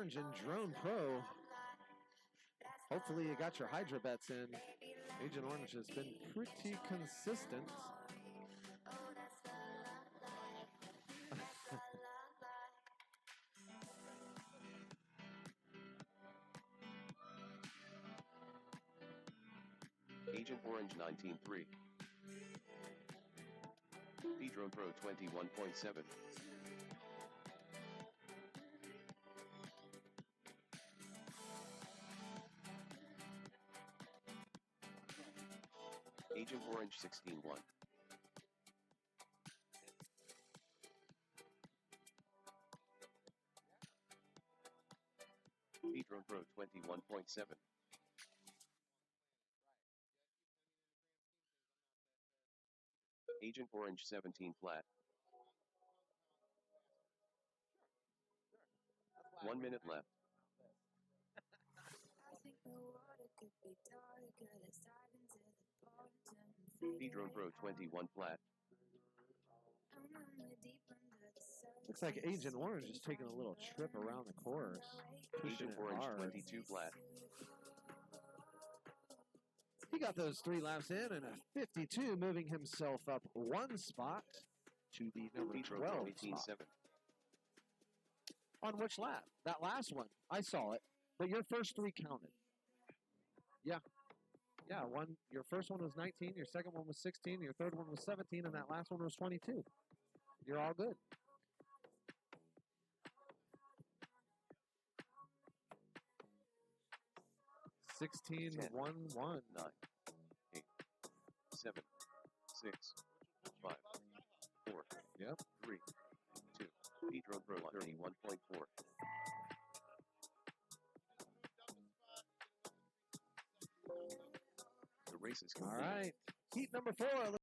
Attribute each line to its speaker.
Speaker 1: Orange and Drone Pro. Hopefully you got your Hydra bets in. Agent Orange has been pretty consistent.
Speaker 2: Agent Orange 19.3. Drone Pro 21.7. Agent Orange 16.1. Drone Pro 21.7. Agent Orange 17 flat. 1 minute left. Drone Pro 21 flat.
Speaker 1: Looks like Agent Orange is taking a little trip around the course.
Speaker 2: Agent Orange 22 flat.
Speaker 1: He got those 3 laps in and a 52, moving himself up 1 spot to the number 12 spot. On which lap? That last one. I saw it, but your first 3 counted. Yeah. Yeah, your first one was 19, your second one was 16, your third one was 17, and that last one was 22. You're all good. Sixteen,
Speaker 2: 10,
Speaker 1: 1, 1.
Speaker 2: 9, 8, 7, 6, 5, 4,
Speaker 1: Yep.
Speaker 2: 3, 2. Drone Pro 31.4. The race is complete.
Speaker 1: All right. Heat number 4.